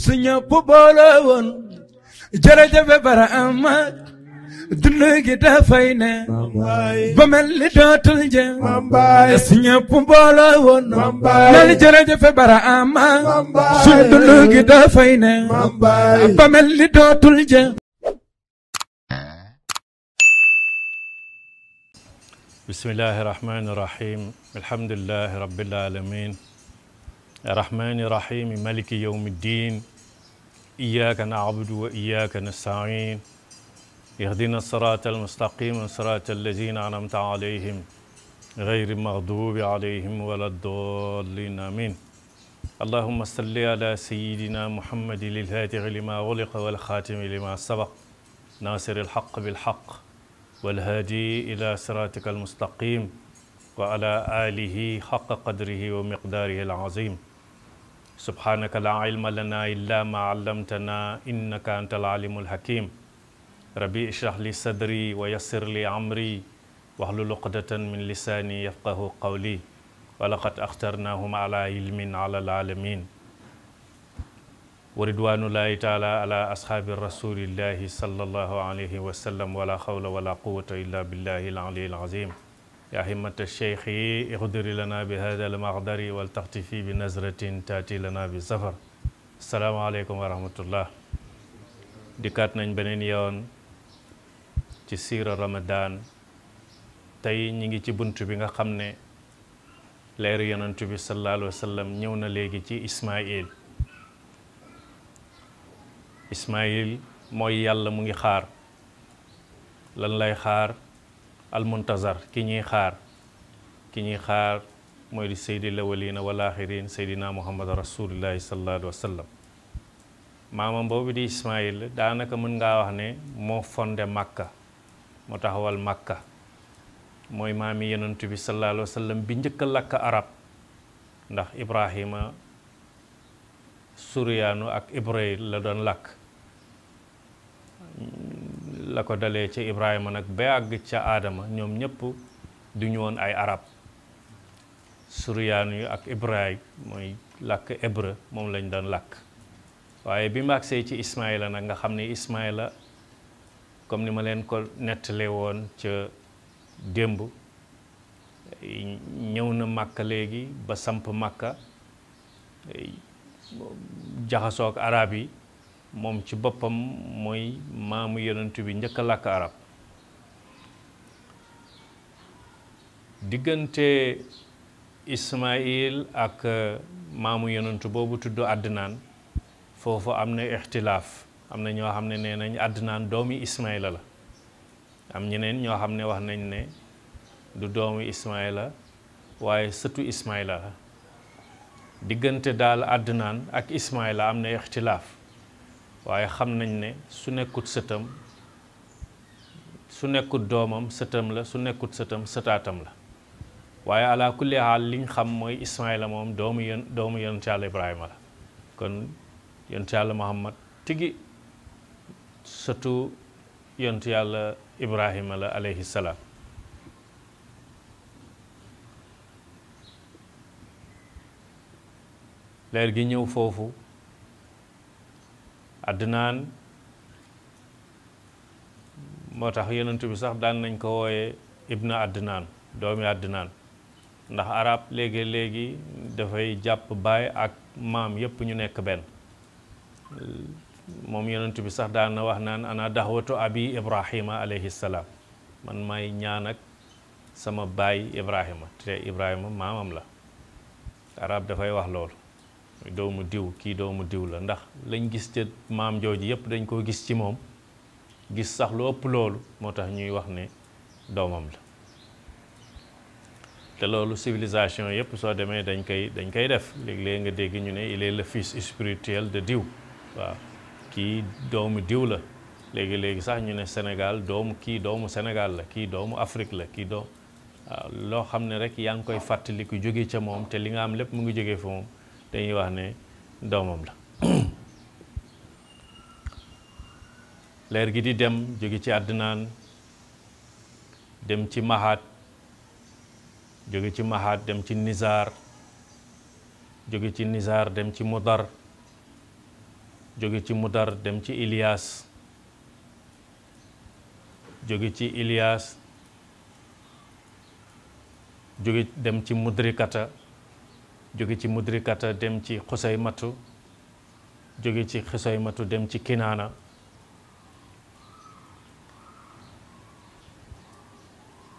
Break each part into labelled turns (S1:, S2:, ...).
S1: su ñëpp boole woon jërëjëf Barhama dund gi dafay ne ba mel ni dootul jeex su ñëpp boole woon mel jërëjëf Barhama su dund gi dafay ne ba mel ni dootul jeex.
S2: bismillahi rahmani rahim alhamdulillahi rabbil alamin arrahmani rahim maliki yawmi ddin iyyaka na'budu wa iyyaka nasta'in ihdina sirata almustaqim sirata allazina an'amta alayhim ghayri maghdubi alayhim wala ddallin amin allahumma salli ala sayyidina muhammadin al-fatihi lima ughliqa wal khatimi lima sabaq nasir al-haqq bil haqq والهادي إلى صراطك المستقيم وعلى آله حق قدره ومقداره العظيم سبحانك لا علم لنا إلا ما علمتنا إنك أنت العليم الحكيم ربي اشرح لي صدري ويسر لي أمري واحلل عقدة من لساني يفقه قولي ولقد اخترناهم على علم على العالمين ورضوان الله تعالى على أصحاب رسول الله صلى الله عليه وسلم ولا حول ولا قوة إلا بالله العلي العظيم يا همة الشيخ اغدر لنا بهذا المقدر والتختفي بنظرة تأتي لنا بالسفر السلام عليكم ورحمة الله dikkaat nañ beneen yoon ci siira Ramadan tey ñi ngi ci bunt bi nga xam ne leeru yonent bi sallallahu alayhi wa sallam ñëw na léegi ci Ismaïl mooy yàlla mu ngi xaar lan lay xaar almuntazar ki ñuy xaar mooy di sayyidil awwalina wal axirin sayyidina muhammad rasulillahi sallallahu alayhi wa sallam maamam boobu di Ismaïl daanaka mën ngaa wax ne moo fondé Makka moo taxawal Makka mooy maami yonent bi sallallahu alayhi wa sallam bi njëkk a lakk arab ndax Ibrahima Suryaanu ak Ibrahim la doon lakk la ko dalee ca Ibrahima nag ba àgg ca Aadama ñoom ñëpp duñu woon ay arab Suryaanu yu ak Ibrahim mooy làkk hébreu moom lañ doon làkk waaye bi mu agsee ci Ismaïla nag nga xam ne Ismaïla comme ni ma leen ko nettalee woon ca démb ñëw na Makka léegi ba samp Makka jaxasoo ak arab yi moom ci boppam mooy maamu yonent bi njëkk a làkk arab diggante Ismaïl ak maamu yonent boobu tudd Adnaan foofu am na ixtilaaf am na ñoo xam ne nee nañ Adnaan doomi Ismaïla la am ñeneen ñoo xam ne wax nañ ne du doomi Ismaïla waaye sëtu Ismaïla la diggante daal Adnaan ak Ismaïla am na ixtilaaf waaye xam nañ ne su nekkut sëtam su nekkut doomam sëtam la su nekkut sëtam sëtaatam la waaye ala kulli haal liñ xam mooy Ismaïla moom doomu yonent yàlla Ibrahima la kon yonent yàlla Muhammad tigi sëtu yonent yàlla Ibrahima la alayhi salaam leer gi ñëw foofu Adnaan moo tax yonent bi sax daan nañ ko wooyee ibna Adnaan doomi Adnaan ndax arab léegi dafay jàpp baay ak maam yépp ñu nekk benn moom yonent bi sax daan na wax naan ana daxwatu abi Ibrahima alayhi salaam man may ñaan ak sama baay Ibrahima te Ibrahima maamam la arab dafay wax loolu doomu diw kii doomu diw la ndax lañ gis te maam jooju yépp dañ koo gis ci moom gis sax lu ëpp loolu moo tax ñuy wax ne doomam la te loolu civilisation yépp soo demee dañ koy def léeg-léeg nga dégg ñu ne il est le fils spirituel de diw waaw kii doomu diw la léegi sax ñu ne Sénégal kii doomu Sénégal la kii doomu Afrique la kii waaw loo xam ne rek yaa ngi koy fàttaliku jóge ca moom te li nga am lépp mu ngi jógee fa moom dañuy wax ne doomam la leer gi di dem jóge ci Adnaan dem ci Mahat jóge ci Mahat dem ci Nizar jóge ci Nizar dem ci Mudar jóge ci Mudar dem ci Ilias jóge ci Ilias jóge dem ci Mudrikata jóge ci Mudrikata dem ci Xusaymatu jóge ci Xusaymatu dem ci Kinaana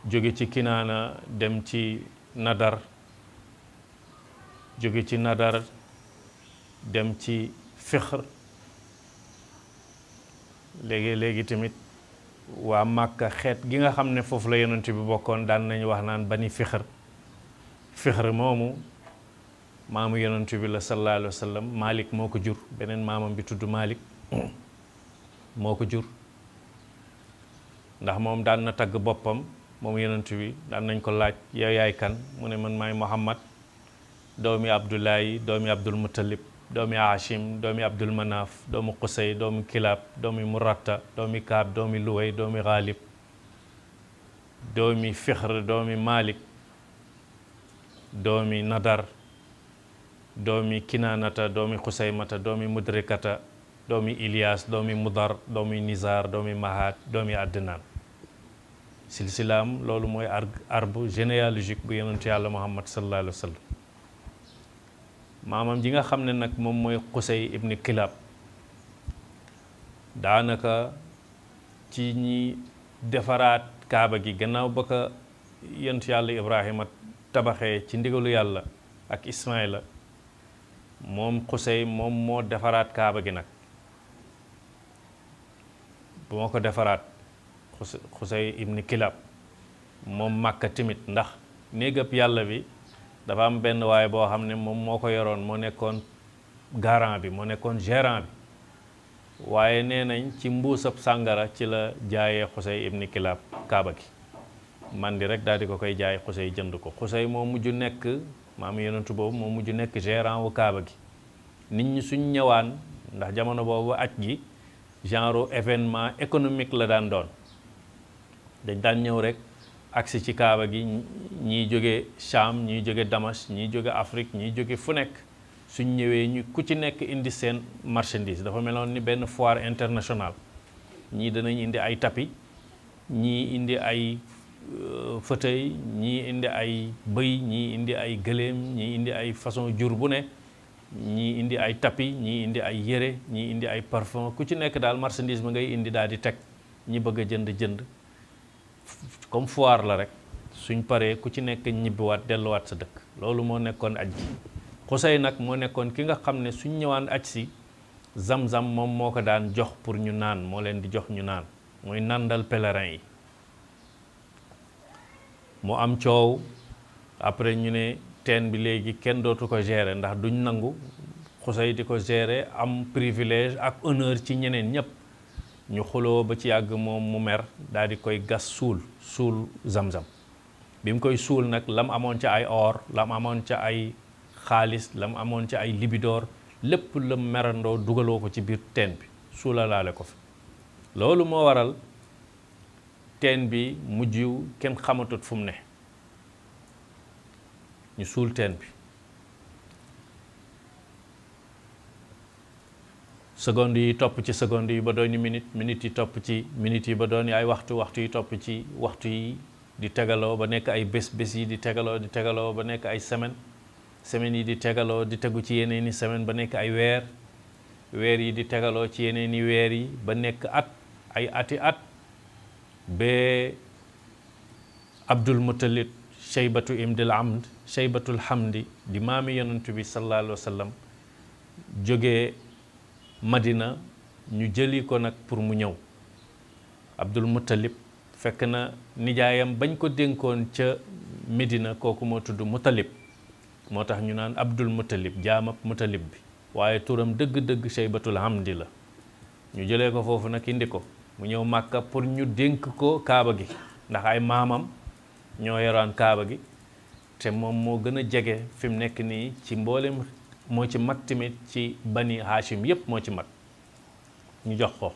S2: jóge ci Kinaana dem ci Nadar jóge ci Nadar dem ci Fixr léegi tamit waa Màkka xeet gi nga xam ne foofu la yonent bi bokkoon daan nañu wax naan bani Fixr moomu maamu yonent bi la sallallahu alayhi wa sallam Malik moo ko jur beneen maamam bi tudd Malik moo ko jur ndax moom daan na tagg boppam moom yonent bi daan nañ ko laaj yow yaay kan mu ne man maay Muhammad doomi Abdullahi doomi Abdul Muttalib doomi Hashim doomi Abdul Manaf doomi Qusay doomi Kilab doomi Murata doomi Kaab doomi Luway doomi Ghalib doomi Fixr doomi Malik doomi Nadar doomi Kinaanata doomi Xusaymata doomi Mudrikata doomi Ilias doomi Mudar doomi Nizar doomi Mahat doomi Adnaan silsilaam loolu mooy arbre généalogique bu yonentu yàlla Muhammad sallallahu alayhi wa sallam maamam ji nga xam ne nag moom mooy Qusay ibni Kilab daanaka ci ñi defaraat kaaba gi gannaaw ba ko yonentu yàlla Ibrahima tabaxee ci ndigalu yàlla ak Ismaïla moom Qusay moom moo defaraat kaaba gi nag bu ma ko defaraat Qusay ibni Kilab moom Màkka timit ndax néegab yàlla bi dafa am benn waaye boo xam ne moom moo ko yoroon moo nekkoon garant bi moo nekkoon gérant bi waaye nee nañ ci mbuusab sàngara ci la jaayee Qusay ibni Kilab kaaba gi man di rek daal di ko koy jaay Qusay jënd ko Qusay moo mujj nekk maamu yonentu boobu moo mujj nekk gérant wu kaaba gi nit ñi suñ ñëwaan ndax jamono boobu aj gi genre événement économique la daan doon dañ daan ñëw rek agsi ci kaaba gi ñii jóge Cham ñii jóge Damas ñii jóge Afrique ñii jóge fu nekk suñ ñëwee ñu ku ci nekk indi seen marchandise dafa meloon ni benn foire internationale ñii danañ indi ay tapis ñii indi ay fauteuil ñii indi ay bëy ñii indi ay gëléem ñii indi ay façon jur bu ne ñii indi ay tapis ñii indi ay yére ñii indi ay parfum ku ci nekk daal marchandise ba ngay indi daal di teg ñi bëgg a jënd comme foire la rek suñ paree ku ci nekk ñibbiwaat delluwaat sa dëkk loolu moo nekkoon aj gi Qusay nag moo nekkoon ki nga xam ne suñ ñëwaan aj si zam-zam moom moo ko daan jox pour ñu naan moo leen di jox ñu naan mooy nandal pèlerin yi mu am coow après ñu ne teen bi léegi kenn dootu ko gérer ndax duñ nangu Qusay di ko gérer am privilège ak honneur ci ñeneen ñépp ñu xuloo ba ci yàgg moom mu mer daal di koy gas suul zam-zam bi mu koy suul nag lam amoon ca ay or lam amoon ca ay xaalis lam amoon ca ay libidoor lépp la merandoo dugaloo ko ci biir teen bi suulalaale ko fi loolu moo waral teen bi mujj kenn xamatut fu mu ne ñu suul teen bi seconde yi topp ci seconde yi ba dooni minute yi topp ci minute yi ba dooni ay waxtu yi topp ci waxtu yi di tegaloo ba nekk ay bés yi di tegaloo ba nekk ay semaine yi di tegaloo di tegu ci yeneen i semaine ba nekk ay weer yi di tegaloo ci yeneen i weer yi ba nekk ay ati at ba Abdul Muttalib Shaybatul Hamdi di maami yonent bi sallallahu alayhi wa sallam jógee Madina ñu jëli ko nag pour mu ñëw Abdul Muttalib fekk na nijaayam bañ ko dénkoon ca Medina kooku moo tudd Muttalib moo tax ñu naan Abdul Muttalib jaamab Muttalib bi waaye turam dëgg-dëgg Shaybatul Hamdi la ñu jëlee ko foofu nag indi ko mu ñëw Màkka pour ñu dénk ko kaaba gi ndax ay maamam ñoo yoraan kaaba gi te moom moo gën a jege fi mu nekk nii ci mboolem moo ci mag tamit ci bani Hashim yépp moo ci mag ñu jox ko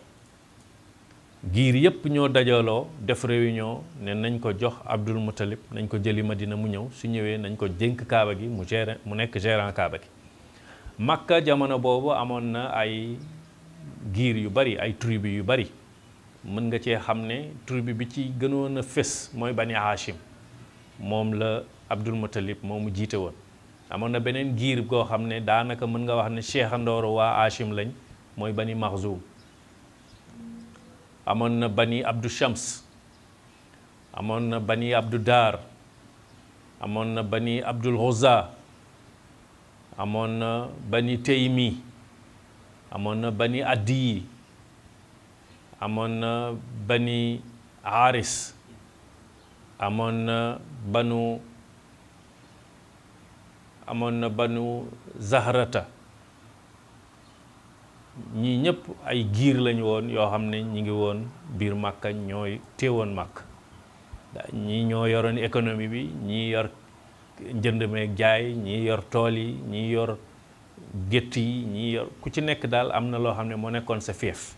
S2: giir yépp ñoo dajaloo def réunion ne nañ ko jox Abdul Muttalib nañ ko jëli Madina mu ñëw su ñëwee nañ ko dénk kaaba gi mu nekk gérant kaaba gi Makka jamono boobu amoon na ay giir yu bari ay tribu yu bari mën nga cee xam ne tribu bi ci gënoon a fés mooy bani Hachim moom la Abdul Muttalib moomu jiite woon. amoon na beneen giir goo xam ne daanaka mën nga wax ne cheikhandooru waa Hachim lañ mooy bani Maxzum. amoon na bani Abdou Shams, amoon na bani Abdou Dar, amoon na bani Abdul Uzza, amoon na bani Taymi, amoon na bani Adiyi, amoon na bani Haris, amoon na banu Zahrata. ñii ñëpp ay giir lañu woon yoo xam ne ñi ngi woon biir Màkka ñooy téewoon Màkk. ñii ñoo yoroon économie bi, ñii yor njënd meeg jaay, ñii yor tool yi, ñii yor gétt yi, ñii yor ku ci nekk daal am na loo xam ne moo nekkoon sa fief.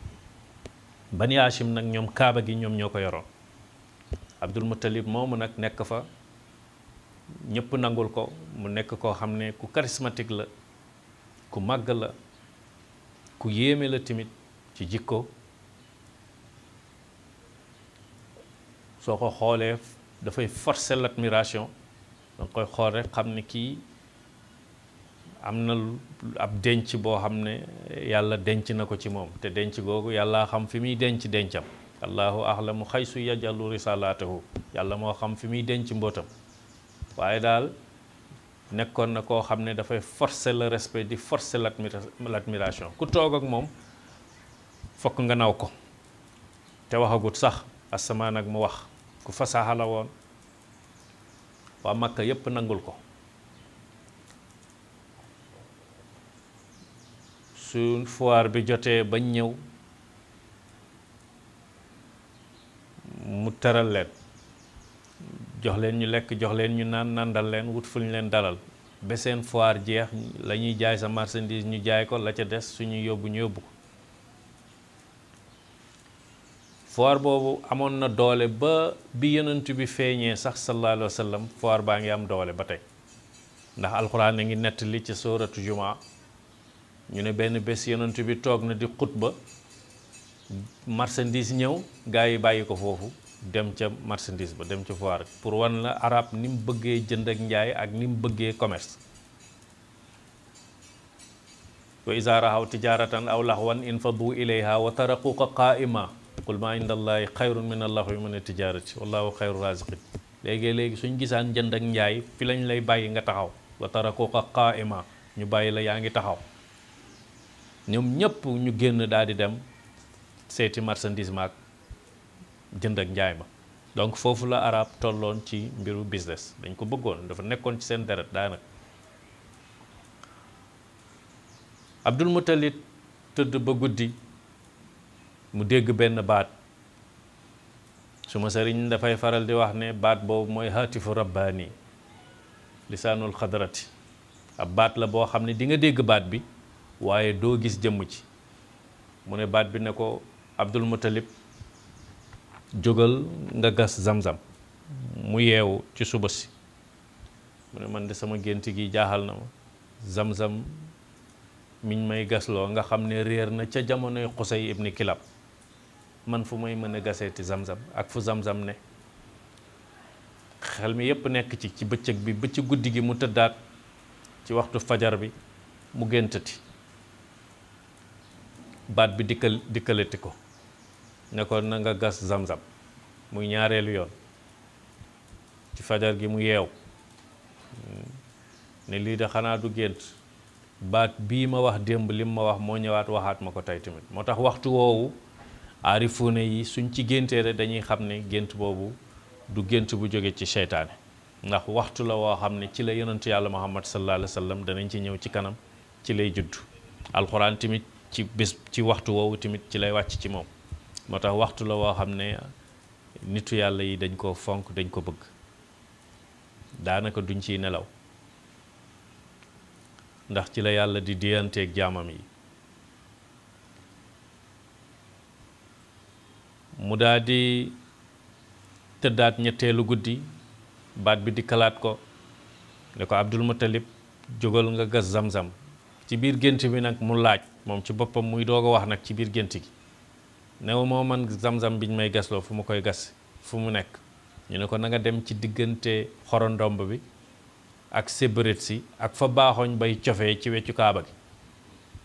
S2: Bani Hachim nag ñoom kaaba gi ñoom ñoo ko yoroon. Abdul Muttalib moomu nag nekk fa ñëpp nangul ko mu nekk koo xam ne ku charismatique la, ku màgg la, ku yéeme la tamit ci jikko. soo ko xoolee dafay forcer l'admiration. danga koy xool rek xam ne kii am na ab denc boo xam ne yàlla denc na ko ci moom, te denc googu yàlla xam fi muy denc dencam. allahu ahlamu xaysu yajalu risalatahu. yàlla moo xam fi muy denc mbootam. waaye daal nekkoon na koo xam ne dafay forcer le respect, di forcer l'admiration. ku toog ak moom fokk nga naw ko, te waxagut sax asamaan ak mu wax. ku fasaaxa la woon, waa Makka yépp nangul ko. su foire bi jotee bañ ñëw mu teral leen, jox leen ñu lekk, jox leen ñu naan, nandal leen, wut fu ñu leen dalal ba seen foire jeex. la ñuy jaay sa marchandise ñu jaay ko, la ca des suñu yóbbu ñu yóbbu ko. foire boobu amoon na doole ba bi yonent bi feeñee sax sallallahu alayhi wa sallam, foire baa ngi am doole ba tey. ndax alxuraan a ngi nettali ci sooratu Jumaa ñu ne benn bés yonent bi toog na di xutba, marchandise ñëw, gaa yi bàyyi ko foofu dem ca marchandise ba, dem ca foire pour wan la arab ni mu bëggee jënd ak njaay ak ni mu bëggee commerce. wa izaa rahaw tijaaratan aw lahwan infaduu ilayha wa tarakuuka qaa'ima qul maa inda allahi xayrun min allahwi min tijaarati wallahu xayru raziqin. léegi suñ gisaan jënd ak njaay fi lañ lay bàyyi nga taxaw, wa tarakuuka qaa'ima, ñu bàyyi la yaa ngi taxaw. ñoom ñëpp ñu génn daal di dem seeti marchandise maak jënd ak njaay ma. donc foofu la arab tolloon ci mbiru business, dañ ko bëggoon, dafa nekkoon ci seen deret daanaka. Abdul Muttalib tëdd ba guddi mu dégg benn baat. suma sëriñ dafay faral di wax ne baat boobu mooy haatifu rabbaani, lisaanul xadrati. ab baat la boo xam ne di nga dégg baat bi waaye doo gis jëmm ci. mu ne baat bi ne ko Abdul Muttalib jógal nga gas zam-zam. mu yeewu ci suba si mu ne man de sama gént gi jaaxal na ma. zam-zam miñ may gasloo nga xam ne réer na ca jamonoy Xusay ibni Kilab, man fu may mën a gaseeti zam-zam ak fu zam-zam ne. xel mi yépp nekk ci bëccëg bi ba ci guddi gi mu tëddaat ci waxtu fajar bi mu géntati. baat bi dikkalati ko ne ko na nga gas zam-zam. muy ñaareelu yoon. ci fajar gi mu yeew ne lii de xanaa du gént, baat bii ma wax démb lim ma wax moo ñëwaat waxaat ma ko tey tamit. moo tax waxtu woowu aarifuune yi suñ ci géntee rek dañuy xam ne gént boobu du gént bu jóge ci seytaane, ndax waxtu la woo xam ne ci la yonentu yàlla Muhammad sallallahu alayhi wa sallam danañ ci ñëw ci kanam ci lay judd. alxuraan tamit ci bés ci waxtu woowu tamit ci lay wàcc ci moom. moo tax waxtu la woo xam ne nitu yàlla yi dañ ko fonk, dañ ko bëgg, daanaka duñ ciy nelaw, ndax ci la yàlla di diyanteeg jaamam yi. mu daal di tëddaat ñetteelu guddi, baat bi di kalaat ko ne ko Abdul Muttalib jógal nga gas zam-zam. ci biir gént bi nag mu laaj moom ci boppam muy doog a wax nag ci biir gént gi new moo man zam-zam biñ may gasloo fu ma koy gas fu mu nekk ñu ne ko na nga dem ci diggante xorondomb bi ak sébërét si ak fa baaxooñ bay cofee ci weccu kaaba gi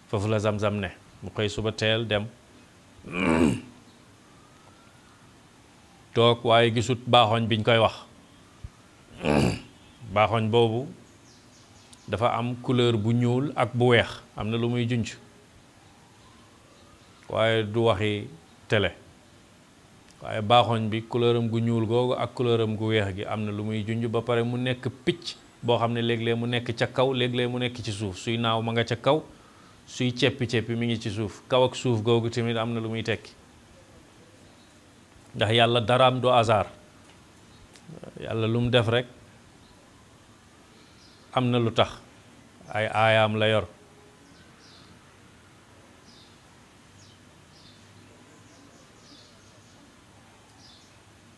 S2: foofu la zam-zam ne mu xëy suba teel dem toog waaye gisut baaxooñ biñ koy wax baaxooñ boobu dafa am couleur bu ñuul ak bu weex am na lu muy junj waaye du waxi télé waaye baaxooñ bi couleuram gu ñuul googu ak couleuram gu weex gi am na lu muy junj ba pare mu nekk picc boo xam ne léeg-léeg mu nekk ca kaw léeg-léeg mu nekk ci suuf suy naaw ma nga ca kaw suy ceppi-ceppi mi ngi ci suuf kaw ak suuf googu tamit am na lu muy tekki ndax yàlla daraam du hasard yàlla lu mu def rek am na lu tax ay aayaam la yor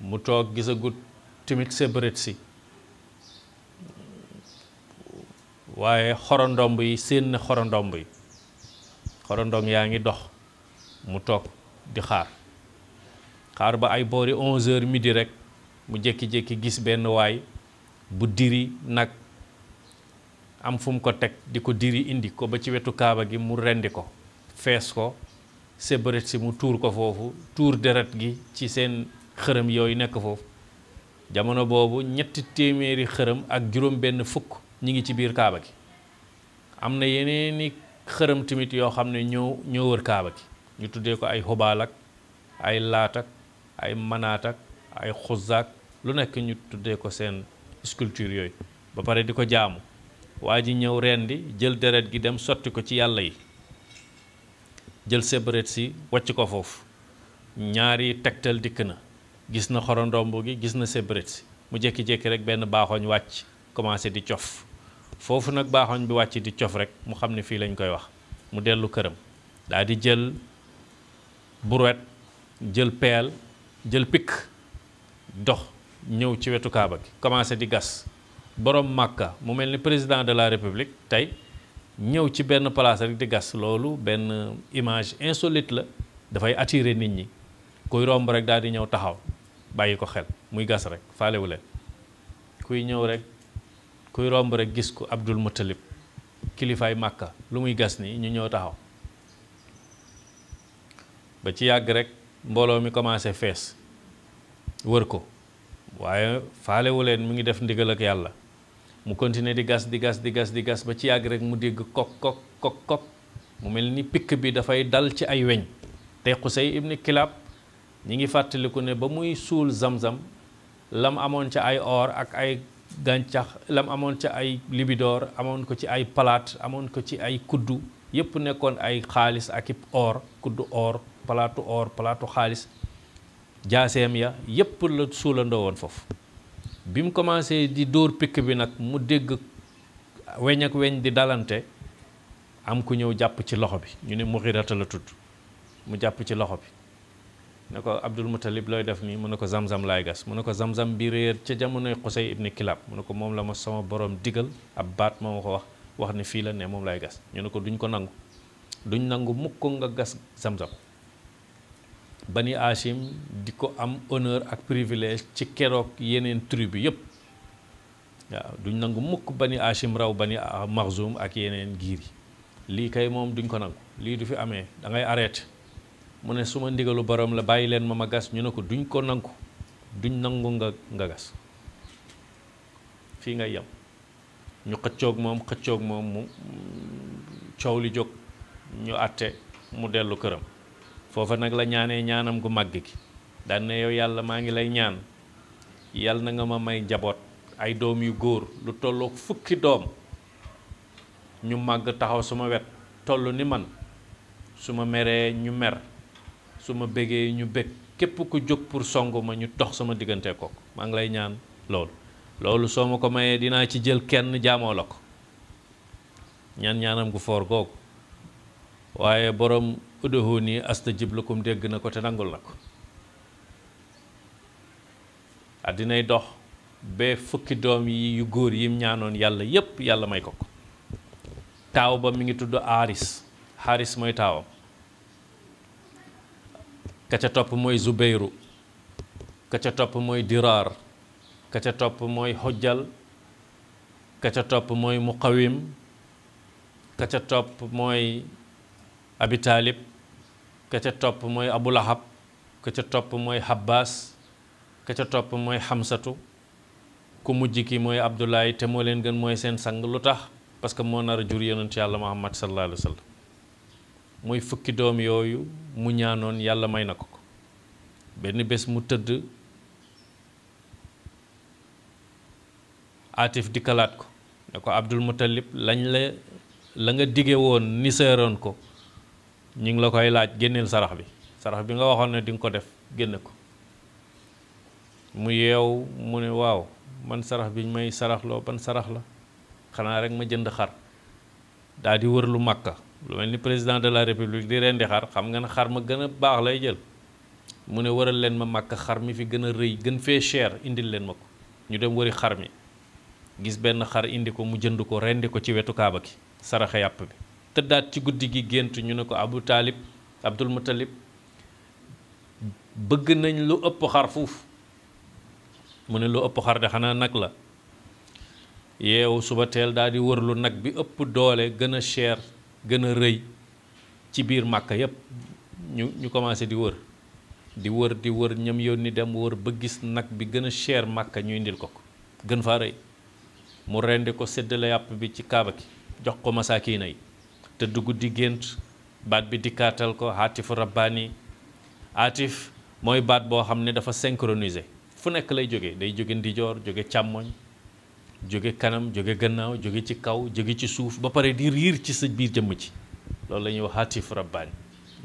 S2: mu toog gisagut tamit sébërét si waaye xorondomb yi seen na xorondomb yi xorondom yaa ngi dox mu toog di xaar ba ay boori 11h midi rek mu jékki-jékki gis benn waay bu diri nag am fu mu ko teg di ko diri indi ko ba ci wetu kaaba gi mu rendi ko fees ko sébërét si mu tuur ko foofu tuur deret gi ci seen xërëm yooyu nekk foofu jamono boobu 300 xërëm ak juróom benn fukk ñi ngi ci biir kaaba gi am na yeneeni xërëm tamit yoo xam ne ñoo wër kaaba gi ñu tuddee ko ay xubaal ak ay laat ak ay manaat ak ay xuzaak lu nekk ñu tuddee ko seen sculpture yooyu ba pare di ko jaamu waa ji ñëw rendi jël deret gi dem sotti ko ci yàlla yi jël sébërét si wàcc ko foofu ñaari tegtal dikk na gis na xorondomb gi gis na sébërét si mu jékki-jékki rek benn baaxooñ wàcc commencé di cof foofu nag baaxooñ bi wàcc di cof rek mu xam ne fii lañ koy wax mu dellu këram daal di jël brouette jël peel jël pikk dox ñëw ci wetu kaaba gi commencé di gas borom màkka mu mel ni président de la république tey ñëw ci benn place rek di gas loolu benn image insolite la dafay attirer nit ñi kuy romb rek daal di ñëw taxaw bàyyi ko xel muy gas rek faalewu leen kuy ñëw rek kuy romb rek gis ko Abdul Muttalib kilifaay màkka lu muy gas nii ñu ñëw taxaw ba ci yàgg rek mbooloo mi commencé fees wër ko waaye faalewu leen mu ngi def ndigal ak yàlla mu continuer di gas ba ci yàgg rek mu dégg kok mu mel ni pikk bi dafay dal ci ay weñ te Xusay ibn Kilab ñi ngi fàttaliku ne ba muy suul Zamzam lam amoon ca ay or ak ay gàncax lam amoon ca ay libidoor amoon ko ci ay palaat amoon ko ci ay kuddu yépp nekkoon ay xaalis ak i or kuddu or palaatu xaalis jaaseem ya yépp la suulandoo woon foofu bi mu commencé di dóor pikk bi nag mu dégg weñ ak weñ di dalante am ku ñëw jàpp ci loxo bi ñu ne Mughirata la tudd mu jàpp ci loxo bi ne ko Abdul Muttalib looy def nii mu ne ko Zamzam laay gas mu ne ko Zamzam bi réer ca jamonoy Xusay ibn Kilab mu ne ko moom la ma sama borom digal ab baat moo ma ko wax ne fii la ne moom laay gas ñu ne ko duñ ko nangu duñ nangu mukk nga gas Zamzam Bani Hashim di ko am honneur ak privilège ci keroog yeneen tribu yépp waaw duñ nangu mukk Bani Hashim raw Bani Maxzum ak yeneen giir yi lii kay moom duñ ko nangu lii du fi amee da ngay arrêté mu ne suma ndigalu borom la bàyyi leen ma gas ñu ne ko duñ ko nangu duñ nangu nga gas fii ngay yem ñu xëccoog moom mu coow li jóg ñu àtte mu dellu këram foofa nag la ñaanee ñaanam gu màgg gi daan ne yow yàlla maa ngi lay ñaan yàlla na nga ma may njaboot ay doom yu góor lu tollook 10 doom ñu màgg taxaw suma wet toll ni man su ma meree ñu mer su ma bégee ñu bég képp ku jóg pour song ma ñu dox sama diggante kooku maa ngi lay ñaan loolu soo ma ko mayee dinaa ci jël kenn jaamoo la ko ñaanam gu foor googu waaye borom ud'uuni astajib lakum dégg na ko te nangul na ko addinay dox ba 10 doom yi yu góor yim ñaanoon yàlla yépp yàlla may ko taaw ba mi ngi tudd Xaaris mooy taawam ka ca topp mooy Zubeyru ka ca topp mooy Diraar ka ca topp mooy Xojjal ka ca topp mooy Muqawim ka ca topp mooy Abi Taalib ka ca topp mooy Abu Lahab ka ca topp mooy Habbaas ka ca topp mooy Xamsatu ku mujj ki mooy Abdoulaye te moo leen gën mooy seen sang lu tax parce que moo nar a jur yonent yàlla Muhammad sallallahu alayhi wa sallam mooy fukki doom yooyu mu ñaanoon yàlla may na ko ko benn bés mu tëdd Atif dikkalaat ko ne ko Abdul Muttalib la nga dige woon ni seeroon ko ñu ngi la koy laaj génneel sarax bi nga waxoon ne di nga ko def génne ko mu yeew mu ne waaw man sarax bi may saraxloo ban sarax la xanaa rek ma jënd xar daal di wër lu Makka lu mel ni président de la république di rendi xar xam nga ne xar ma gën a baax lay jël mu ne wëral leen ma Makka xar mi fi gën a rëy gën fee cher indil leen ma ko ñu dem wëri xar mi gis benn xar indi ko mu jënd ko rendi ko ci wetu kaaba gi saraxe yàpp bi tëddaat ci guddi gi gént ñu ne ko Abdul Muttalib bëgg nañ lu ëpp xar fuuf mu ne lu ëpp xar de xanaa nag la yeewu suba teel daal di wër lu nag bi ëpp doole gën a cher gën a rëy ci biir Màkka yépp ñu commencé di wër ñam yónni dem wër ba gis nag bi gën a cher Màkka ñu indil ko gën faa rëy mu rendi ko séddale yàpp bi ci kaaba gi jox ko masaakiina yi te dugg di gént baat bi dikkaatal ko haatifu rabbaani haatif mooy baat boo xam ne dafa synchronisé fu nekk lay jóge day jóge ndijoor jóge càmmoñ jóge kanam jóge gannaaw jóge ci kaw jóge ci suuf ba pare di riir ci sa biir jëmm ci loolu la ñuy wax haatif rabbaani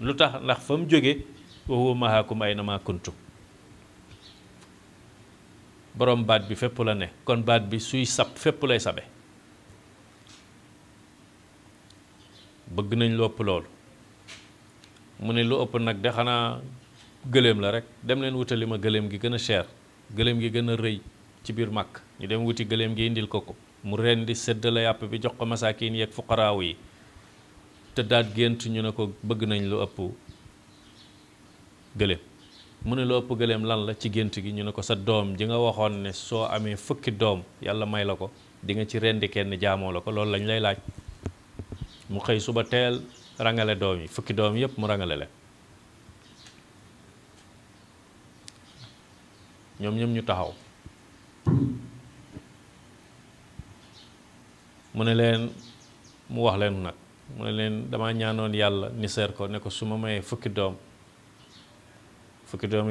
S2: lu tax ndax fa mu jóge wa huwa mahaakum aynama kuntum borom baat bi fépp la ne kon baat bi suy sab fépp lay sabe bëgg nañ lu ëpp loolu mu ne lu ëpp nag de xanaa gëléem la rek dem leen wutali ma gëléem gi gën a cher gëléem gi gën a rëy ci biir màkk ñu dem wuti gëléem gi indil ko mu rendi séddale yàpp bi jox ko masaakiin yeeg fuqaraaw yi te daat gént ñu ne ko bëgg nañ lu ëpp gëléem mu ne lu ëpp gëléem lan la ci gént gi ñu ne ko sa doom ji nga waxoon ne soo amee fukki doom yàlla may la ko di nga ci rendi kenn jaamoo la ko loolu lañ lay laaj mu xëy suba teel rangale doom yi fukki doom yépp mu rangale leen ñoom ñu taxaw mu ne leen mu wax leen nag mu ne leen dama ñaanoon yàlla ni seer ko ne ko su ma mayee fukki doom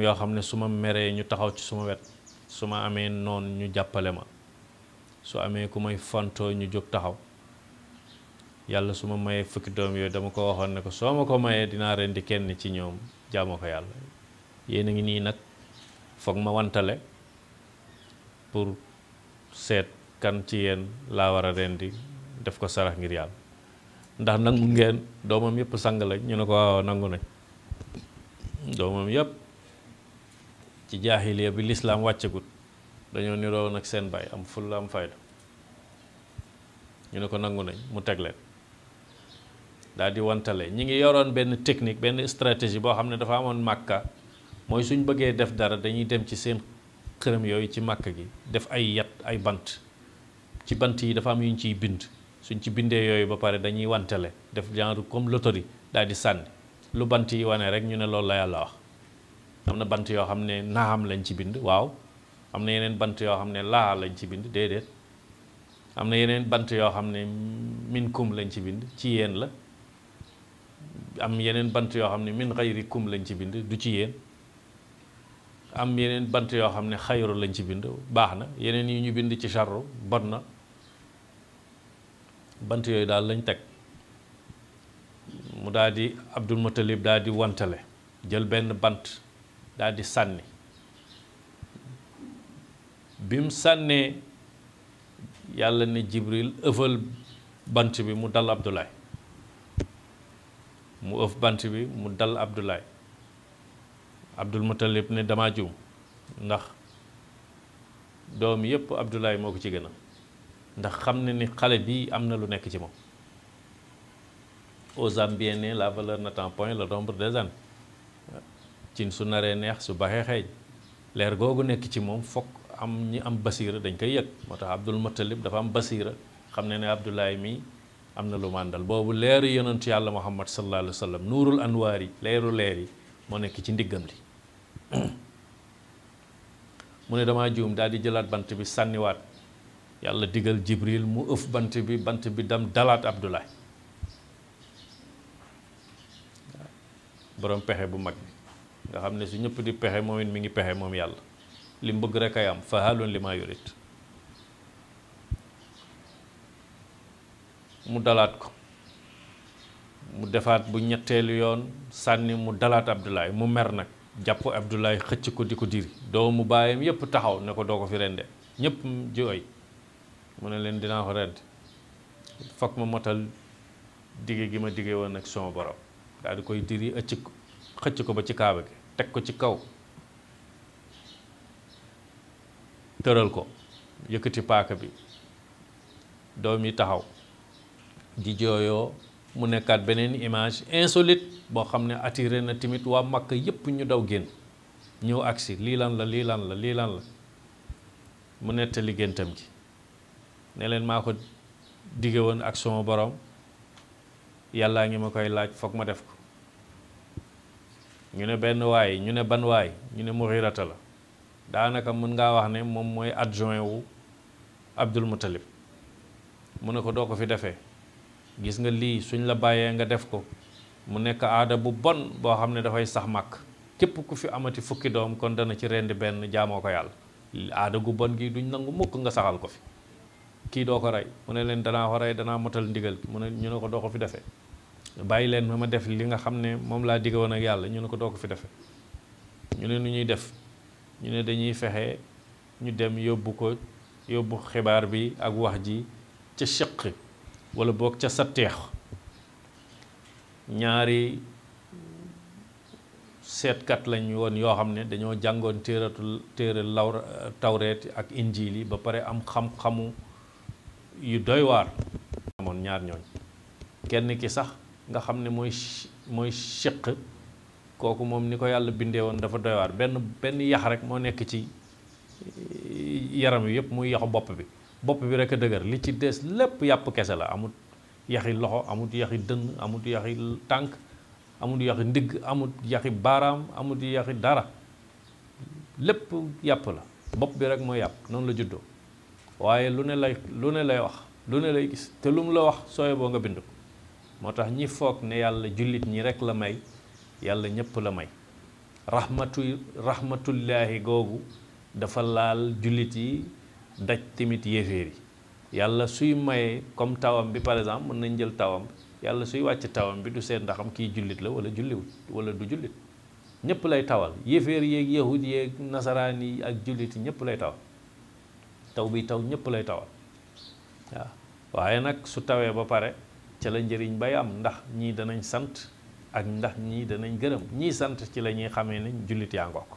S2: yoo xam ne su ma meree ñu taxaw ci suma wet su ma amee noon ñu jàppale ma su amee ku may fontoo ñu jóg taxaw yàlla su ma mayee fukki doom yooyu dama ko waxoon ne ko soo ma ko mayee dinaa rendi kenn ci ñoom jaamoo ko yàlla yéen a ngi nii nag foog ma wantale pour seet kan ci yéen laa war a rendi def ko sarax ngir yàlla ndax nangu ngeen doomam yépp sang lañ ñu ne ko waaw nangu nañ doomam yépp ci jaahiliya bi lislaam wàccagut dañoo niroo nag seen baay am fulla am fayda ñu ne ko nangu nañ mu teg leen daal di wantale ñi ngi yoroon benn technique benn stratégie boo xam ne dafa amoon màkka mooy suñ bëggee def dara dañuy dem ci seen xërëm yooyu ci màkk gi def ay yat ay bant ci bant yi dafa am yu ñu ciy bind suñ ci bindee yooyu ba pare dañuy wantale def genre comme loterie daal di sànni lu bant yi wane rek ñu ne loolu la yàlla wax am na bant yoo xam ne naam lañ ci bind waaw am na yeneen bant yoo xam ne laa lañ ci bind déedéet am na yeneen bant yoo xam ne min kum lañ ci bind ci yéen la am yeneen bant yoo xam ne min xayri kum lañ ci bind du ci yéen am yeneen bant yoo xam ne xayru lañ ci bind baax na yeneen yi ñu bind ci charru bon na bant yooyu daal lañ teg mu daal di Abdul Muttalib daal di wantale jël benn bant daal di sànni bi mu sànnee yàlla ne Jibril ëffal bant bi mu dal Abdoulaye mu ëf bant bi mu dal Abdoulaye Abdul Muttalib ne dama juum ndax doom yépp Abdoulaye moo ko ci gën a ndax xam ne ni xale bi am na lu nekk ci moom aux Zambiens ne la valeur n'attend point le nombre des années cin su naree neex su baxee xeeñ leer googu nekk ci moom fokk am ñi am basiira dañ koy yëg moo tax Abdul Muttalib dafa am basiira xam ne Abdoulaye mi am na lu màndal boobu leeru yonentu yàlla Muhammad sallallahu alayhi wa sallam nuurul anwaar yi leeru leer yi moo nekk ci ndiggam li mu ne damaa juum daal di jëlaat bant bi sànniwaat yàlla digal Jibril mu ëf bant bi dem dalaat Abdoulaye borom pexe bu mag bi nga xam ne su ñëpp di pexe moom it mi ngi pexe moom yàlla li mu bëgg rek ay am fahaalun li maa yurid mu dalaat ko mu defaat bu ñetteelu yoon sànni mu dalaat Abdoulaye mu mer nag jàpp Abdoulaye xëcc ko di ko diri doomu baayam yépp taxaw ne ko doo ko fi rende ñépp jooy mu ne leen dinaa ko rend fokk ma motal dige gi ma dige woon ak sama borom daal di koy diri xëcc ko ba ci kaaba gi teg ko ci kaw tëral ko yëkkati paaka bi doom yi taxaw di jooyoo mu nekkaat beneen image insolite boo xam ne attiré na tamit waa Makka yépp ñu daw génn ñëw agsi lii lan la mu nettali géntam gi ne leen maa ko dige woon ak sama borom yàllaa ngi ma koy laaj foog ma def ko ñu ne benn waay ñu ne ban waay ñu ne Mughirata la daanaka mën ngaa wax ne moom mooy adjoint wu Abdul Muttalib mu ne ko doo ko fi defee gis nga lii suñ la bàyyee nga def ko mu nekk aada bu bon boo xam ne dafay sax màkk képp ku fi amati fukki doom kon dana ci rendi benn jaamoo ko yàlla aada gu bon gi duñ nangu mukk nga saxal ko fi kii doo ko rey mu ne leen danaa ko rey danaa motal ndigal mu ne ñu ne ko doo ko fi defee bàyyi leen ma def li nga xam ne moom laa digg woon ak yàlla ñu ne ko doo ko fi defee ñu ne nu ñuy def ñu ne dañuy fexe ñu dem yóbbu xibaar bi ak wax ji ca Shiq wala boog ca Satteex ñaari seetkat lañ woon yoo xam ne dañoo jàngoon téere tawreet ak injiil yi ba pare am xam-xamu yu doy waar amoon ñaar ñooñ kenn ki sax nga xam ne mooy Shiq kooku moom ni ko yàlla bindee woon dafa doy waar benn yax rek moo nekk ci yaram wi yëpp muy yaxu bopp bi rek a dëgër li ci des lépp yàpp kese la amut yaxi loxo amut yaxi dënn amut yaxi tànk amut yaxi ndigg amut yaxi baaraam amut yaxi dara lépp yàpp la bopp bi rek mooy yàpp noonu la juddoo waaye lu ne lay wax lu ne lay gis te lu mu la wax sooye boo nga bind ko moo tax ñi foog ne yàlla jullit ñi rek la may yàlla ñëpp la may rahmatullaahi googu dafa laal jullit yi daj tamit yéeféer yi yàlla suy maye comme tawam bi par exemple mën nañ jël tawam bi yàlla suy wàcc tawam bi du seet ndaxam kii jullit la wala julliwut wala du jullit ñëpp lay tawal yéeféer yeeg yahud yeeg nasaraan yi ak jullit yi ñëpp lay tawal taw bi taw ñëpp lay tawal waaw waaye nag su tawee ba pare ca la njëriñ bay am ndax ñii danañ sant ak ndax ñii danañ gërëm ñii sant ci la ñuy xamee ne jullit yaa ngokk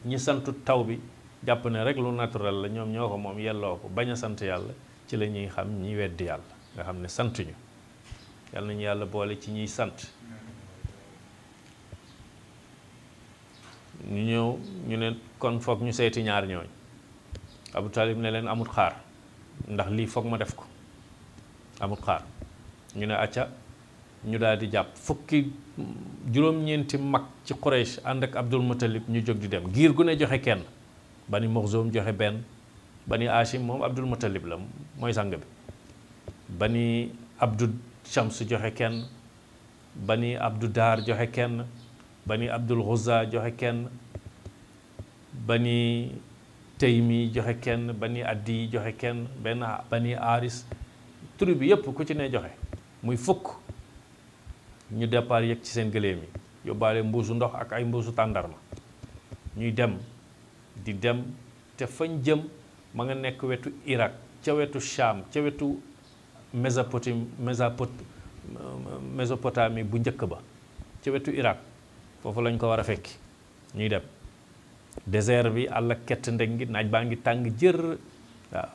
S2: ñi santu taw bi jàpp ne rek lu naturel la ñoom ñoo ko moom yelloo ko bañ a sant yàlla ci la ñuy xam ñi weddi yàlla nga xam ne santuñu yàlla nañu yàlla boole ci ñiy sant ñu ñëw ñu ne kon foog ñu seeti ñaar ñooñ Abu Talib ne leen amut xaar ndax lii foog ma def ko amut xaar ñu ne acca ñu daal di jàpp fukki juróom-ñeenti mag ci Quraysh ànd ak Abdul Muttalib ñu jóg di dem giir gu ne joxe kenn Bani Maxzum joxe benn Bani Hashim moom Abdul Muttalib la mooy sang bi Bani Abdu Shams joxe kenn Bani Abdu Daar joxe kenn Bani Abdul Xuzza joxe kenn Bani Taymi joxe kenn Bani Addi joxe kenn benn Bani Aris tur bi yépp ku ci ne joxe muy fukk ñu départ yëg ci seen gëléem yi yóbbaale mbuusu ndox ak ay mbuusu tàndarma ñuy dem di dem te fañ jëm ma nga nekk wetu Irak ca wetu Sham ca wetu Mésopotamie bu njëkk ba ca wetu Irak foofu lañ ko war a fekki ñuy dem désert bi àll ak kett ndeg ngi naaj baa ngi tàng jër waaw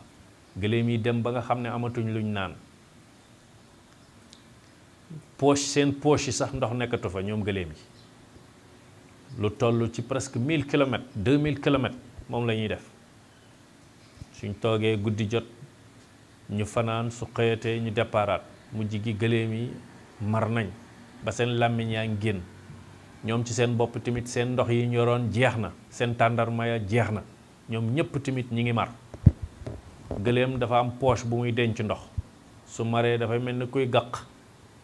S2: gëléem yi dem ba nga xam ne amatuñ luñ naan poche seen poche yi sax ndox nekkatu fa ñoom gëléem yi lu toll ci presque 1000 kilomètres 2000 kilomètres moom la ñuy def suñ toogee guddi jot ñu fanaan su xëyatee ñu déparaat mujj gi gëléem yi mar nañ ba seen làmmiñ yaa ngi génn ñoom ci seen bopp tamit seen ndox yi ñu yoroon jeex na seen tàndarma ya jeex na ñoom ñëpp tamit ñi ngi mar gëléem dafa am poche bu muy denc ndox su maree dafay mel ni kuy gaq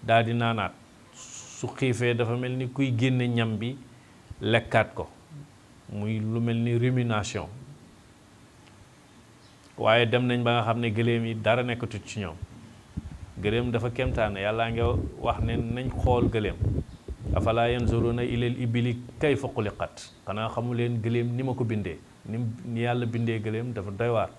S2: daal di naanaat su xiifee dafa mel ni kuy génne ñam bi lekkaat ko muy lu mel ni rumination waaye dem nañ ba nga xam ne gëléem yi dara nekkatut ci ñoom gëléem dafa kéemtaane yàllaa ngi wax ne nañ xool gëléem afalaa yanzuruna ilal ibili kayfa xuliqat xanaa xamu leen gëléem ni ma ko bindee ni yàlla bindee gëléem dafa doy waar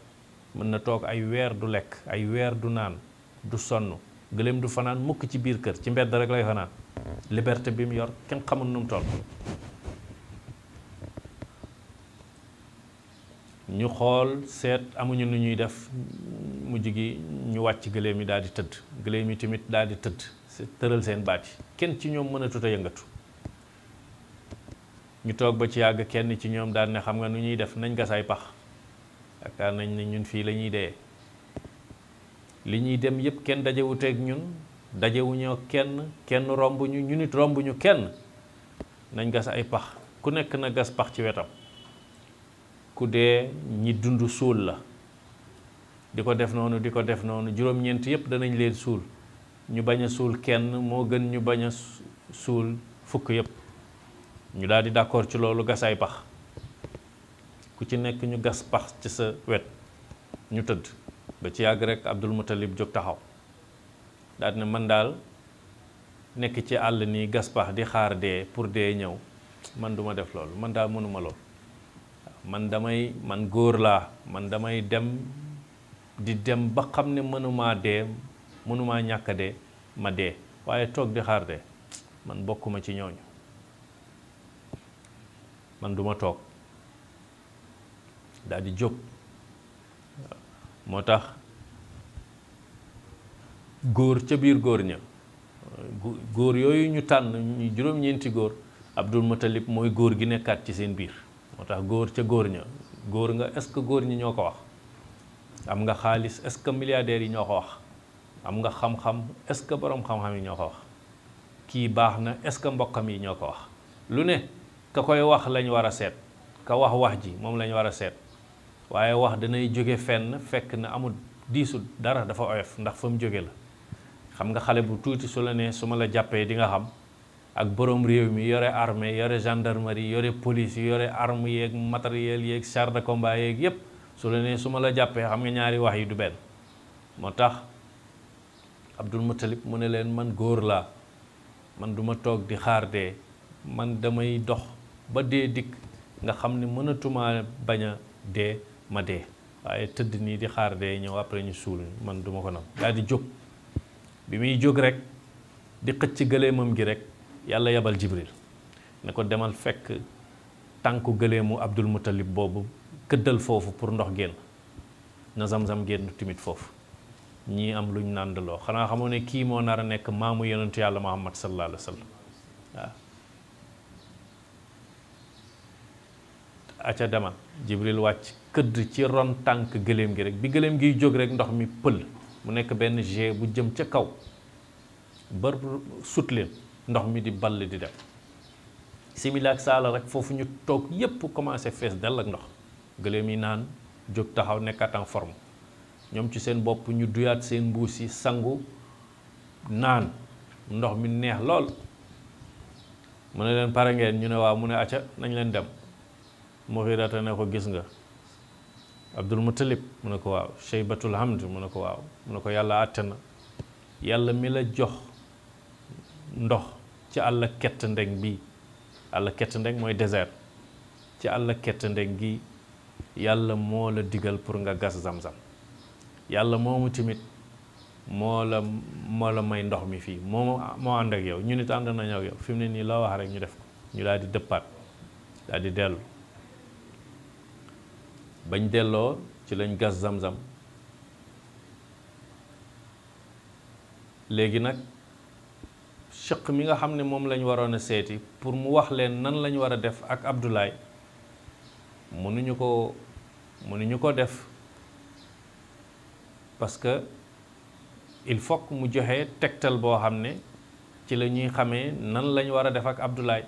S2: mën na toog ay weer du lekk ay weer du naan du sonn gëléem du fanaan mukk ci biir kër ci mbedd rek lay fanaan liberté bi mu yor kenn xamul nu mu toll ñu xool seet amuñu nu ñuy def mujj gi ñu wàcc gëléem yi daal di tëdd gëléem yi tamit daal di tëdd tëral seen baat yi kenn ci ñoom mënatut a yëngatu ñu toog ba ci yàgg kenn ci ñoom daal ne xam nga nu ñuy def nañ gas ay pax yaakaar nañ ne ñun fii la ñuy dee li ñuy dem yépp kenn dajewuteeg ñun dajewuñoo kenn romb ñu nit romb ñu kenn nañ gas ay pax ku nekk na gas pax ci wetam ku dee ñi dund suul la di ko def noonu juróom-ñeent yépp danañ leen suul ñu bañ a suul kenn moo gën ñu bañ a suul fukk yépp ñu daal di d'accord ci loolu gas ay pax ku ci nekk ñu gas pax ci sa wet ñu tëdd ba ci yàgg rek Abdul Muttalib jóg taxaw daal ne man daal nekk ci àll nii gas pax di xaar dee pour dee ñëw man duma def loolu man daal mënuma lool man góor laa man damay dem ba xam ne mënumaa dee mënumaa ñàkk dee ma dee waaye toog di xaar dee man bokkuma ci ñooñu man duma toog daal di jóg moo tax góor ca biir góor ña góor yooyu ñu tànn ñu juróom-ñeenti góor Abdul Muttalib mooy góor gi nekkaat ci seen biir moo tax góor ca góor ña góor nga est-ce que góor ñi ñoo ko wax am nga xaalis est-ce que milliardaires yi ñoo ko wax am nga xam-xam est-ce que borom xam-xam yi ñoo ko wax kii baax na est-ce que mbokkam yi ñoo ko wax lu ne ka koy wax lañ war a seet ka wax ji moom lañ war a seet waaye wax danay jóge fenn fekk na amul diisul dara dafa oyof ndax fa mu jóge la xam nga xale bu tuuti su la ne su ma la jàppee di nga xam ak borom réew mi yore armée yore gendarmerie yore police yore arme yeeg matériel yeeg char de combat yeeg yépp su la ne su ma la jàppee xam nga ñaari wax yi du benn moo tax Abdul Muttalib mu ne leen man góor laa man duma toog di xaar dee man damay dox ba dee dikk nga xam ne mënatuma bañ a dee ma dee waaye tëdd nii di xaar dee ñëw après ñu suul man duma ko nam daal di jóg bi muy jóg rek di xëcc gëléemam gi rek yàlla yabal Jibril ne ko demal fekk tànku gëléemu Abdul Muttalib boobu këddal foofu pour ndox génn na Zamzam génn timit foofu ñii am luñ nàndaloo xanaa xamoo ne kii moo nar a nekk maamu yonentu yàlla Muhammad sallallahu alayhi wa sallam waaw aca demal Jibril wàcc këdd ci ron tànk gëléem gi rek bi gëléem giy jóg rek ndox mi pël mu nekk benn jet bu jëm ca kaw bër sut leen ndox mi di ball di dem simila ak saala rek foofu ñu toog yépp commencé fees dell ak ndox gëléem yi naan jóg taxaw nekkaat en forme ñoom ci seen bopp ñu duyaat seen mbuus yi sangu naan ndox mi neex lool mu ne leen pare ngeen ñu ne waaw mu ne acca nañ leen dem Mughirata ne ko gis nga Abdul Muttalib mu ne ko waaw Shaybatul Hamd mu ne ko waaw mu ne ko yàlla àtte na yàlla mi la jox ndox ci àll kett ndeng bi àll kett ndeng mooy désert ci àll kett ndeng gi yàlla moo la digal pour nga gas Zamzam yàlla moomu tamit moo la may ndox mi fii moo ànd ak yow ñu nit ànd nañu ak yow fi mu ne nii loo wax rek ñu def ko ñu daal di dëppaat daal di dellu bañ delloo ci lañ gas Zamzam léegi nag Cheikh mi nga xam ne moom lañ waroon a seeti pour mu wax leen nan lañ war a def ak Abdoulaye mënuñu ko def parce que il faut que mu joxe tegtal boo xam ne ci la ñuy xamee nan lañ war a def ak Abdoulaye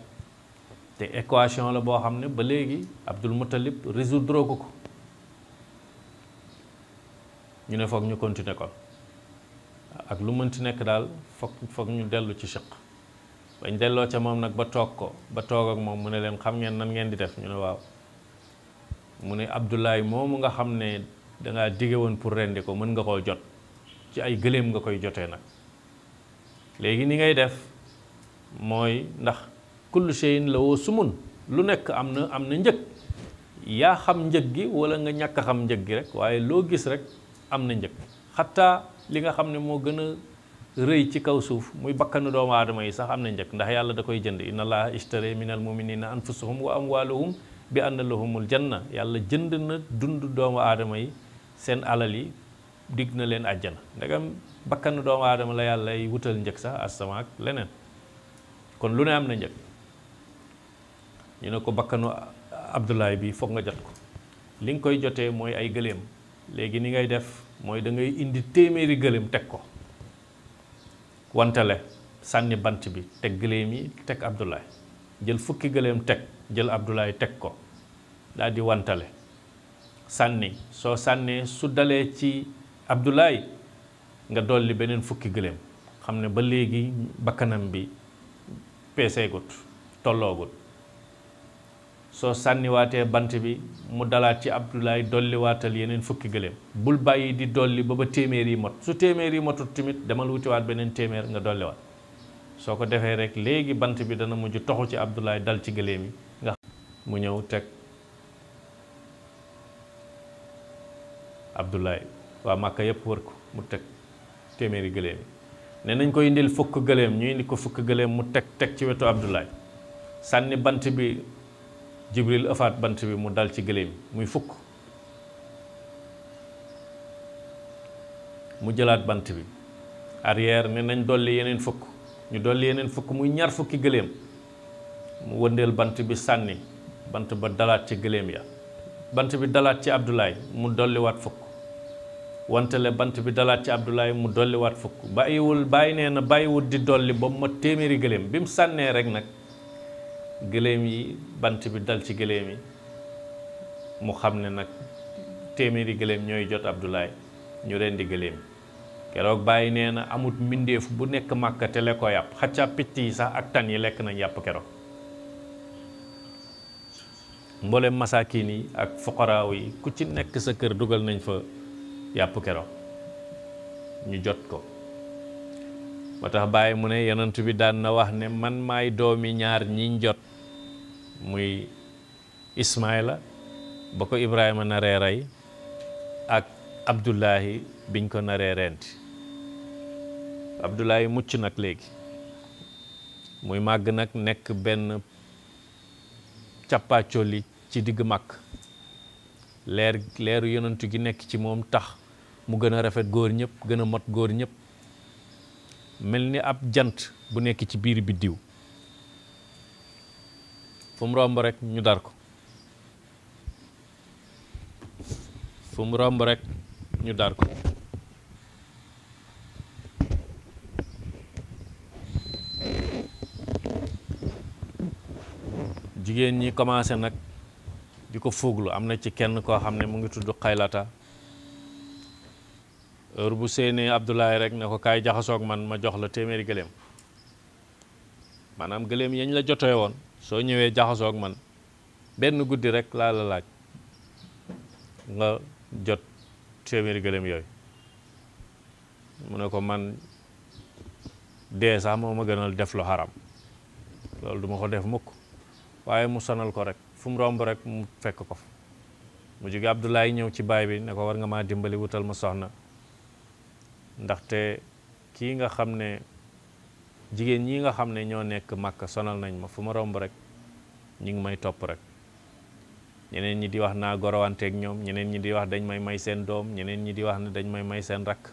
S2: te équation la boo xam ne ba léegi Abdul Muttalib résoudre ko ñu ne foog ñu continuer kon ak lu mënti nekk daal foog ñu dellu ci Cheikh bañ delloo ca moom nag ba toog ak moom mu ne leen xam ngeen nan ngeen di def ñu ne waaw mu ne Abdoulaye moomu nga xam ne dangaa dige woon pour rendi ko mën nga koo jot ci ay gëléem nga koy jotee nag léegi ni ngay def mooy ndax kullu shay'in lahu sumun lu nekk am na njëg yaa xam njëg gi wala nga ñàkk a xam njëg gi rek waaye loo gis rek am na njëg xataa li nga xam ne moo gën a rëy ci kaw suuf muy bakkanu doomu aadama yi sax am na njëg ndax yàlla da koy jënd inna allaha ishtara minal muminina anfusahum wa amwaluhum bi anna lahumul janna yàlla jënd na dund doomu aadama yi seen alal yi dig na leen àjjana ndegam bakkanu doomu aadama la yàlla y wutal njëg sax asama ak leneen kon lu ne am na njëg ñu ne ko bakkanu Abdoulaye bi foog nga jot ko li nga koy jotee mooy ay gëléem léegi ni ngay def mooy da ngay indi téeméeri gëléem teg ko wantale sànni bant bi teg gëléem yi teg Abdoulaye jël fukki gëléem teg jël Abdoulaye teg ko daal di wantale sànni soo sànnee su dalee ci Abdoulaye nga dolli beneen fukki gëléem xam ne ba léegi bakkanam bi peeseegut tolloogut soo sànniwaatee bant bi mu dalaat ci Abdoulaye dolli waatal yeneen fukki gëléem bul bàyyi di dolli ba téeméer yi mot su téeméer yi motut tamit demal wutiwaat beneen téeméer nga dolliwaat soo ko defee rek léegi bant bi dana mujj toxu ci Abdoulaye dal ci gëléem yi nga mu ñëw teg Abdoulaye waa Màkka yépp wër ko mu teg téeméeri gëléem yi ne nañ ko indil fukk gëléem ñu indi ko fukk gëléem mu teg ci wetu Abdoulaye sànni bant bi Jibril ëfaat bant bi mu dal ci gëléem muy fukk mu jëlaat bant bi arrière ne nañ dolli yeneen fukk ñu dolli yeneen fukk muy ñaar fukki gëléem mu wëndeel bant bi sànni bant ba dalaat ci gëléem ya bant bi dalaat ci Abdoulaye mu dolliwaat fukk wantale bant bi dalaat ci Abdoulaye mu dolliwaat fukk bàyyiwul di dolli ba mu téeméeri gëléem bi mu sànnee rek nag gëléem yi bant bi dal ci gëléem yi mu xam ne nag téeméeri gëléem ñooy jot Abdoulaye ñu rendi gëléem keroog bàyyi nee na amut mbindeef bu nekk Màkka te le ko yàpp xacca picc yi sax ak tan yi lekk nañ yàpp keroog mboolem masaakin yi ak fuqaraaw yi ku ci nekk sa kër dugal nañ fa yàpp keroog ñu jot ko moo tax bàyyi mu ne yonent bi daan na wax ne man maay doomi ñaar ñiñ jot muy Ismaïla ba ko Ibrahima naree rey ak Abdullahi biñ ko naree reenti Abdullahi mucc nag léegi muy màgg nag nekk benn càppaacoli ci digg màkk leeru yonent gi nekk ci moom tax mu gën a rafet góor ñëpp gën a mot góor ñëpp mel ni ab jant bu nekk ci biir biddiw fu mu romb rek ñu dar ko fu mu romb rek ñu dar ko jigéen ñi commencé nag di ko fuuglu am na ci kenn koo xam ne mu ngi tudd Xaylata heure bu séenee Abdoulaye rek ne ko kaay jaxasoog man ma jox la téeméeri gëléem maanaam gëléem yañ la jotee woon soo ñëwee jaxasoog man benn guddi rek laa la laaj nga jot téeméeri gëléem yooyu mu ne ko man dee sax moo ma gënal def lu xaram loolu duma ko def mukk waaye mu sonal ko rek fu mu romb rek mu fekk ko fa mu jóge Abdoulaye ñëw ci baay bi ne ko war nga maa dimbali wutal ma soxna ndaxte kii nga xam ne jigéen ñi nga xam ne ñoo nekk Màkka sonal nañ ma fu ma romb rek ñu ngi may topp rek ñeneen ñi di wax naa gorowanteeg ñoom ñeneen ñi di wax dañ may seen doom ñeneen ñi di wax ne dañ may seen rakk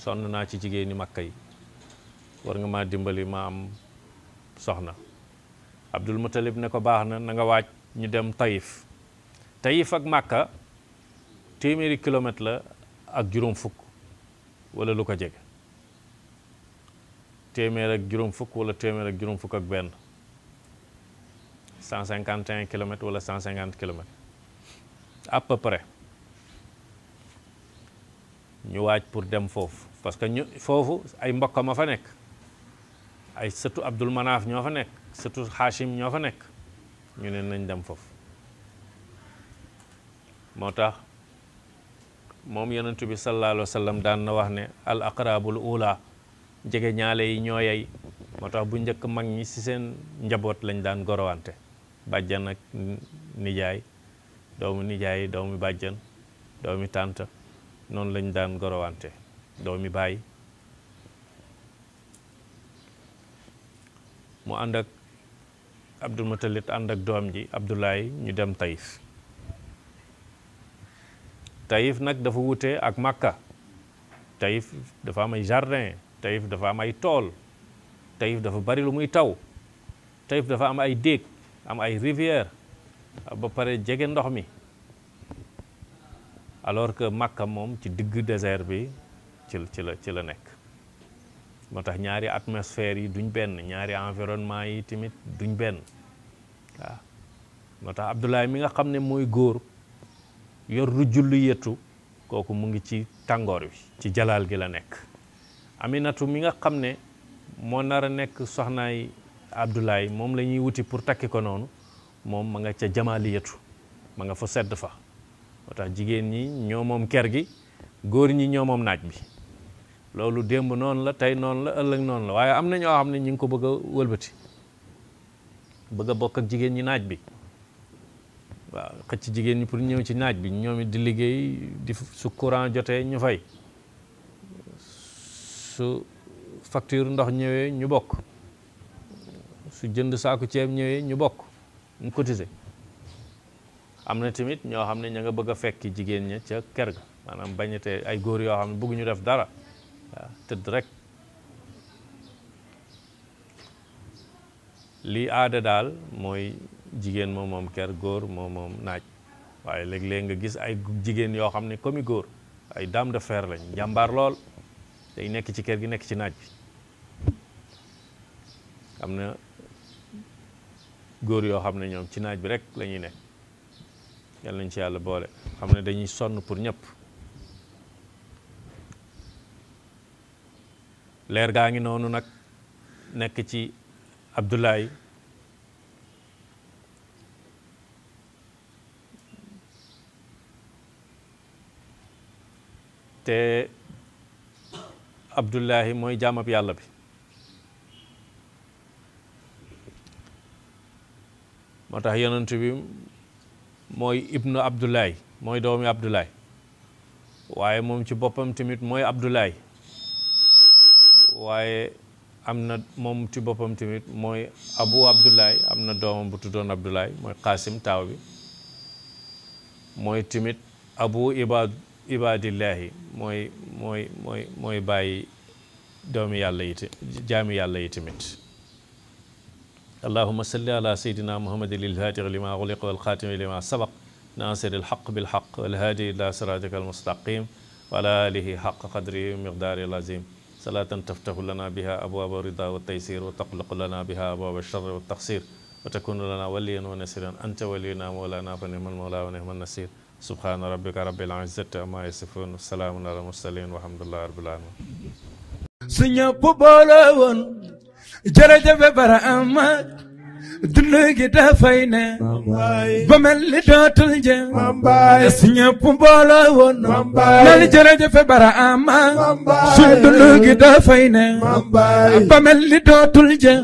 S2: sonn naa ci jigéeni Màkka yi war nga maa dimbali ma am soxna. Abdul Muttalib ne ko baax na nga waaj ñu dem Taïf. Taïf ak Màkka téeméeri kilomètre la ak juróom fukk wala lu ko jege. téeméer ak juróom fukk wala téeméer ak juróom fukk ak benn. 151 kilomètres wala 150 kilomètres à peu près. ñu waaj pour dem foofu parce que ñu foofu ay mbokk ma fa nekk, ay sëtu Abdul Manaaf ñoo fa nekk, sëtu Hachim ñoo fa nekk. ñu ne nañ dem foofu. moo tax moom yonent bi sallallahu alayhi wa sallam daan na wax ne al aqrabul ula, jege ñaale yi ñoo yey. moo tax bu njëkk mag ñi ci seen njaboot lañ daan gorowante, bàjjan ak nijaay, doomu nijaay, doomu bàjjan, doomi tànta, noonu lañ daan gorowante, doomi baay. mu ànd ak Abdul Muttalib ànd ak doom ji Abdoulaye ñu dem Taïf. Taïf nag dafa wute ak Makka. Taïf dafa am ay jardin, Taïf dafa am ay tool, Taïf dafa bari lu muy taw, Taïf dafa am ay déeg, am ay rivière, ba pare jege ndox mi. alors que Makka moom ci digg désert bi ci la nekk. moo tax ñaari atmosphère yi duñ benn, ñaari environnement yi tamit duñ benn waaw. moo tax Abdoulaye mi nga xam ne mooy góor yor lu jullu yettu, kooku mu ngi ci tàngoor wi, ci jalaal gi la nekk. Aminatu mi nga xam ne moo nar a nekk soxnaay Abdoulaye, moom la ñuy wuti pour takki ko noonu, moom ma nga ca jamaali yettu, ma nga fa sedd fa. moo tax jigéen ñi ñoo moom ker gi, góor ñi ñoo moom naaj bi. loolu démb noonu la, tey noonu la, ëllëg noonu la. waaye am na ñoo xam ne ñu ngi ko bëgg a wëlbati, bëgg a bokk ak jigéen ñi naaj bi. waaw xëcc jigéen ñi pour ñëw ci naaj bi, ñoom it di liggéey, su courant jotee ñu fay, su facture ndox ñëwee ñu bokk, su jënd saaku ceeb ñëwee ñu bokk, ñu cotiser. am na tamit ñoo xam ne ña nga bëgg a fekki jigéen ña ca kër ga, maanaam bañete ay góor yoo xam ne bëgguñu def dara, waaw tëdd rek. lii aada daal mooy jigéen moom moom kër, góor moom moom naaj. waaye léeg-léeg nga gis ay jigéen yoo xam ne comme góor, ay dame de fer lañ, jàmbaar lool, day nekk ci kër gi, nekk ci naaj bi. am na góor yoo xam ne ñoom ci naaj bi rek la ñuy nekk. yàlla nañ ci yàlla boole, xam ne dañuy sonn pour ñëpp. leer gaa ngi noonu nag nekk ci Abdoulaye. te Abdoulaye mooy jaamab yàlla bi. moo tax yonent bi mooy ibnu Abdoulaye, mooy doomi Abdoulaye. waaye moom ci boppam tamit mooy Abdoulaye. waaye am na moom ci boppam tamit mooy Abu Abdoulaye, am na doomam bu tuddoon Abdoulaye, mooy Qasim taaw bi. mooy tamit Abu Ibadillahi, mooy bàyyi doomi yàlla yi, jaami yàlla yi tamit. اللهم صل على سيدنا محمد الفاتح لما أغلق والخاتم لما سبق ناصر الحق بالحق والهادي إلى صراطك المستقيم وعلى آله حق قدره ومقداره العظيم. صلاة تفتح لنا بها أبواب الرضا والتيسير وتغلق لنا بها أبواب الشر والتقصير وتكون لنا وليا ونصيرا. أنت ولينا مولانا فنعم المولى ونعم النصير. سبحان ربك رب العزة عما يصفون والسلام على المرسلين والحمد لله رب العالمين.
S1: jërëjëf Barhama dund gi dafay ne ba mel ni dootul jeex si ñëpp mbooloo woon mel jërëjëf Barhama suñ dund gi dafay ne ba mel ni dootul jeex